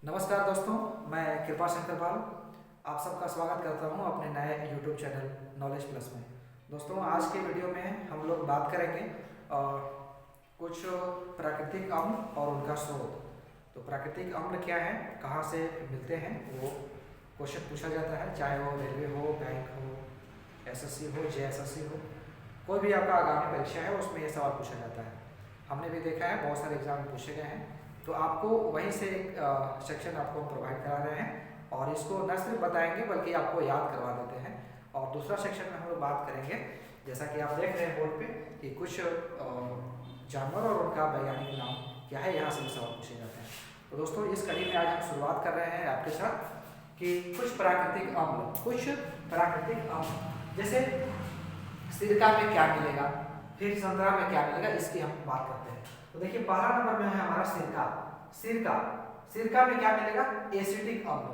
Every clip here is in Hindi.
नमस्कार दोस्तों, मैं कृपा शंकर पाल आप सबका स्वागत करता हूं अपने नए YouTube चैनल नॉलेज प्लस में। दोस्तों, आज के वीडियो में हम लोग बात करेंगे कुछ प्राकृतिक अम्ल और उनका स्रोत। तो प्राकृतिक अम्ल क्या है, कहां से मिलते हैं, वो क्वेश्चन पूछा जाता है, चाहे वो रेलवे हो, बैंक हो, SSC हो, JSSC हो, कोई भी आपका आगामी परीक्षा है उसमें ये सवाल पूछा जाता है। हमने भी देखा है, बहुत सारे एग्जाम में पूछे गए हैं। तो आपको वहीं से एक सेक्शन आपको हम प्रोवाइड करा रहे हैं और इसको न सिर्फ बताएंगे बल्कि आपको याद करवा देते हैं। और दूसरा सेक्शन में हम लोग बात करेंगे, जैसा कि आप देख रहे हैं बोर्ड पे, कि कुछ जानवर और उनका वैज्ञानिक नाम क्या है, यहाँ से भी सवाल पूछे जाते हैं। तो दोस्तों, इस कड़ी में आज हम शुरुआत कर रहे हैं आपके साथ कि कुछ प्राकृतिक अम्ल, जैसे सिरका में क्या मिलेगा, फिर संतरा में क्या मिलेगा, इसकी हम बात करते हैं। तो देखिए, पहला नंबर में है हमारा सिरका में क्या मिलेगा, एसिटिक अम्ल।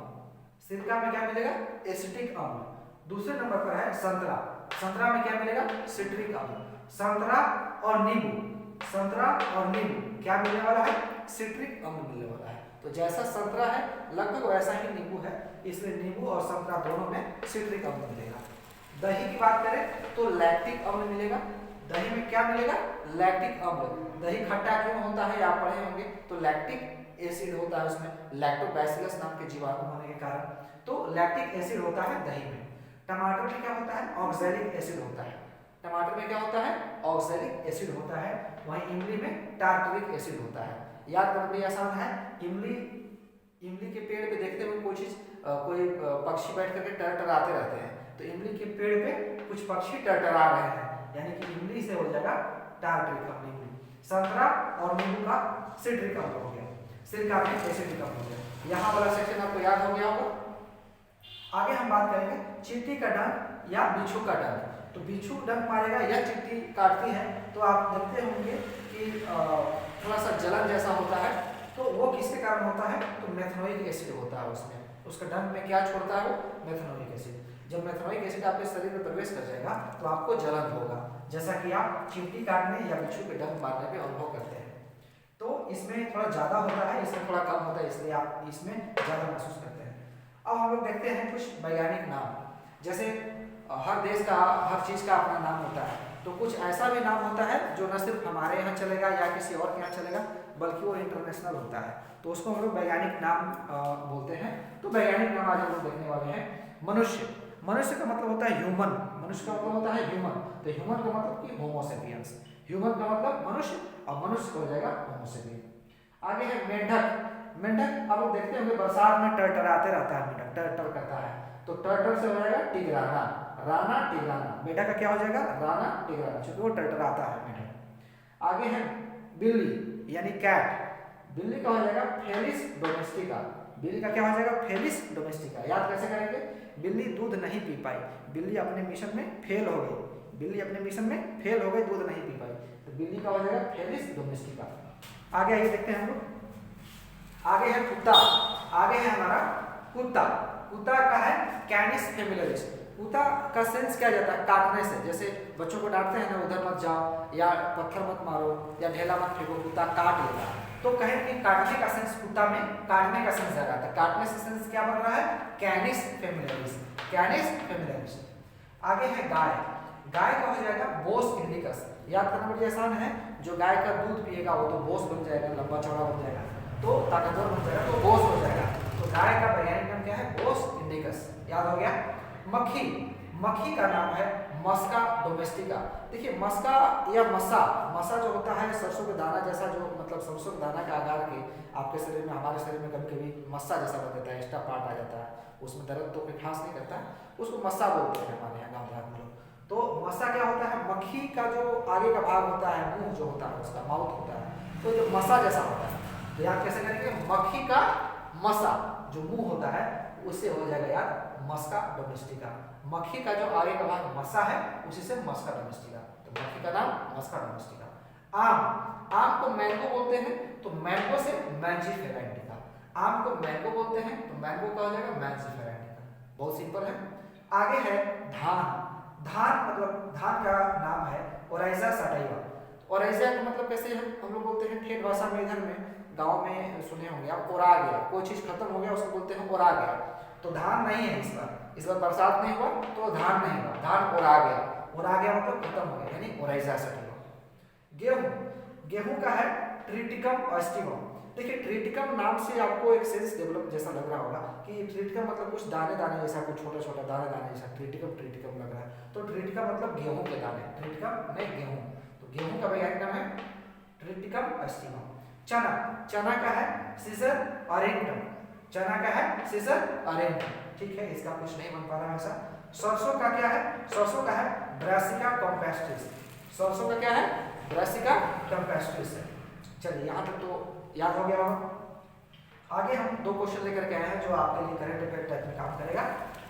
सिरका में क्या मिलेगा, एसिटिक अम्ल। दूसरे नंबर पर है संतरा में क्या मिलेगा, सिट्रिक अम्ल। संतरा और नींबू क्या मिलने वाला है, सिट्रिक अम्ल मिलने वाला है। तो जैसा संतरा है लगभग वैसा ही नींबू है, इसलिए नींबू और संतरा दोनों में सिट्रिक अम्ल मिलेगा। दही की बात करें तो लैक्टिक अम्ल मिलेगा। दही में क्या मिलेगा, लैक्टिक अम्ल। दही खट्टा क्यों होता है आप पढ़े होंगे, तो लैक्टिक एसिड होता है उसमें, लैक्टोबैसिलस नाम के जीवाणु होने के कारण, तो लैक्टिक एसिड होता है दही में। टमाटर में क्या होता है, ऑक्सैलिक एसिड होता है। टमाटर में क्या होता है, ऑक्सैलिक एसिड होता है। वहीं इमली में टार्टरिक एसिड होता है। याद करना भी आसान है। इमली के पेड़ पे देखते हुए कोई पक्षी बैठ करके टरटराते रहते हैं, तो इमली के पेड़ पे कुछ पक्षी टरटरा रहे हैं, यानी कि इमली से हो जाएगा टार्टरिक अम्ल। संतरा और नींबू का सिट्रिक अम्ल हो गया, सिरका में एसिटिक अम्ल हो गया। यहाँ वाला सेक्शन आपको याद हो गया होगा। आगे हम बात करेंगे चींटी का डंक या बिच्छू का डंक। तो बिच्छू डंक मारेगा या चींटी काटती है तो आप देखते होंगे कि थोड़ा सा जलन जैसा होता है, तो वो किसके कारण होता है, तो मेथनोइक एसिड होता है उसमें। उसका डंक में क्या छोड़ता है, वो मेथनोइक एसिड। जब मेथनोइक एसिड आपके शरीर में प्रवेश कर जाएगा तो आपको जलन होगा, जैसा कि आप चींटी काटने या बिच्छू के डंक मारने पे अनुभव करते हैं। तो इसमें थोड़ा ज़्यादा होता है, इसमें थोड़ा कम होता है, इसलिए आप इसमें ज़्यादा महसूस करते हैं। अब हम लोग देखते हैं कुछ वैज्ञानिक नाम। जैसे हर देश का, हर चीज़ का अपना नाम होता है, तो कुछ ऐसा भी नाम होता है जो न सिर्फ हमारे यहाँ चलेगा या किसी और के यहाँ चलेगा, बल्कि वो इंटरनेशनल होता है, तो उसको हम लोग वैज्ञानिक नाम बोलते हैं। तो वैज्ञानिक नाम आज हम लोग देखने वाले हैं। मनुष्य का मतलब होता है ह्यूमन। मनुष्य का मतलब होता है ह्यूमन, तो ह्यूमन का मतलब कि होमोसेपियंस। ह्यूमन का मतलब मनुष्य, और मनुष्य हो जाएगा होमोसेपियन। आगे है मेंढक आप लोग देखते होंगे बरसात में टरटराते रहता है, मेंढक टरटर करता है, तो टरटर से हो जाएगा टिग्राना, राना टिग्राना। मेंढक का क्या हो जाएगा, राना टिग्राना, क्योंकि वो टरटराता है मेंढक। आगे है बिल्ली यानी कैट। बिल्ली का हो जाएगा फेलिस डोमेस्टिका। बिल्ली का क्या हो जाएगा, फेलिस डोमेस्टिका। याद कैसे करेंगे, बिल्ली दूध नहीं पी पाई, बिल्ली अपने मिशन में फेल हो गई, दूध नहीं पी पाई, तो बिल्ली का हो जाएगा फेलिस डोमेस्टिका। आगे आइए देखते हैं हम लोग। आगे है कुत्ता। आगे है हमारा कुत्ता का है कैनिस फेमिलियरिस। कुत्ता का सेंस क्या जाता है, काटने से। जैसे बच्चों को डांटते हैं ना, उधर मत जाओ या पत्थर मत मारो या ढेला मत फेंको, कुत्ता काट लेता है। तो कहें कि काटने का सेंस, कुत्ता में काटने का सेंस ज्यादा है, काटने से सेंस क्या बन रहा है, कैनिस फेमिलियरिस। आगे है गाय का हो जाएगा बोस इंडिकस। याद करना बड़ी आसान है, जो गाय का दूध पिएगा वो तो बोस बन जाएगा, लंबा चौड़ा बन जाएगा, तो ताकतवर बन जाएगा, तो बोस हो जाएगा। तो गाय का वैज्ञानिक नाम क्या है, बोस इंडिकस। याद हो गया। मक्खी का नाम है मस्का डोमेस्टिका। देखिए, मस्का या मसा जो होता है सरसों के दाना जैसा, जो मतलब सरसों के दाना के आकार के आपके शरीर में, हमारे शरीर में कभी कभी मस्सा जैसा बन जाता है, एक्स्ट्रा पार्ट आ जाता है, उसमें दर्द तो कोई खास नहीं करता है, उसको मस्सा बोलते हैं हमारे यहाँ गाँव देहात में लोग। तो मस्सा क्या होता है, मक्खी का जो आगे का भाग होता है, मुंह जो होता है उसका, माउथ होता है, तो जो मसा जैसा होता है। तो याद कैसे करेंगे, मक्खी का मसा जो मुंह होता है उससे हो जाएगा याद मस्का डोमेस्टिका। मक्खी का जो आगे का भाग मसा है उसी से मस्का डोमेस्टिका, तो मक्खी का नाम मस्का डोमेस्टिका। आम को मैंगो बोलते हैं, तो मैंगो से मैंजीफेरा इंडिका। आम को मैंगो बोलते हैं, तो मैंगो का हो जाएगा मैंजीफेरा इंडिका। बहुत सिंपल है। आगे है धान का नाम है ओराइजा सटाइवा। ओराइजा का मतलब कैसे हम लोग बोलते हैं ठेठ भाषा में, इधर में गांव में सुने होंगे आप, ओरा गया, कोई चीज खत्म हो गया उसको बोलते हैं ओरा गया। तो धान नहीं है इस बार बरसात नहीं हुआ तो धान नहीं हुआ, धान ओरा गया। ओरा गया मतलब खत्म हो गया, यानी ओराइजा सटिवा। गेहूं, गेहूं का है ट्रिटिकम ऑस्टिवम। देखिए ट्रिटिकम नाम से आपको एक सेंस डेवलप जैसा लग रहा होगा कि ट्रिटिकम मतलब कुछ दाने दाने जैसा, कुछ छोटा छोटा दाने दाने जैसा, ट्रिटिकम ट्रिटिकम लग रहा है। तो ट्रिटिकम मतलब गेहूं के दाने, ट्रिटिकम नहीं गेहूं। तो गेहूं का वैज्ञानिक नाम है ट्रिटिकम ऑस्टिवम। चना, चना का है सीजर अरेंटम, चना का है सीजर अरेंटम। ठीक है, इसका कुछ नहीं बन पा रहा है ऐसा। सरसों का क्या है, सरसों का है ब्रासिका कॉम्पेस्ट्रिस, सरसों का क्या है ब्रासिका कॉम्पेस्ट्रिस है। चलिए यहाँ तक तो याद हो गया होगा। आगे हम दो क्वेश्चन लेकर के आए हैं जो आपके लिए करंट अफेयर टाइप में काम करेगा।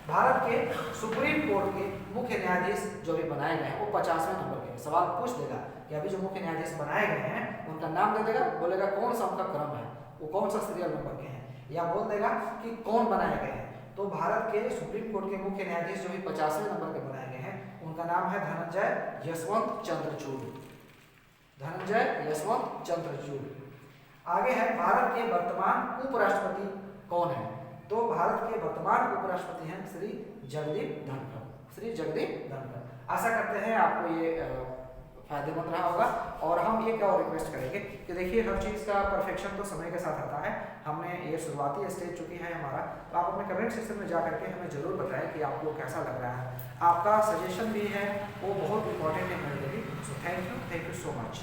भारत के सुप्रीम कोर्ट के मुख्य न्यायाधीश जो भी बनाए गए हैं वो 50वें नंबर के हैं। सवाल पूछ देगा कि अभी जो मुख्य न्यायाधीश बनाए गए हैं उनका नाम दे देगा, बोलेगा कौन सा उनका क्रम है, वो कौन सा सीरियल नंबर के हैं, या बोल देगा कि कौन बनाए गए हैं। तो भारत के सुप्रीम कोर्ट के मुख्य न्यायाधीश जो भी 50वें नंबर के बनाए गए हैं उनका नाम है धनंजय यशवंत चंद्रचूड़, धनंजय यशवंत चंद्रचूड़। आगे है भारत के वर्तमान उपराष्ट्रपति कौन है। तो भारत के वर्तमान उपराष्ट्रपति हैं श्री जगदीप धनखड़, श्री जगदीप धनखड़। आशा करते हैं आपको ये फायदेमंद रहा होगा। और हम ये क्या और रिक्वेस्ट करेंगे कि देखिए हर चीज़ का परफेक्शन तो समय के साथ आता है। हमने ये शुरुआती स्टेज चुकी है हमारा, तो आप अपने कमेंट सेक्शन में जा करके हमें जरूर बताएं कि आपको कैसा लग रहा है। आपका सजेशन भी है वो बहुत इंपॉर्टेंट है मेरे लिए। So thank you so much.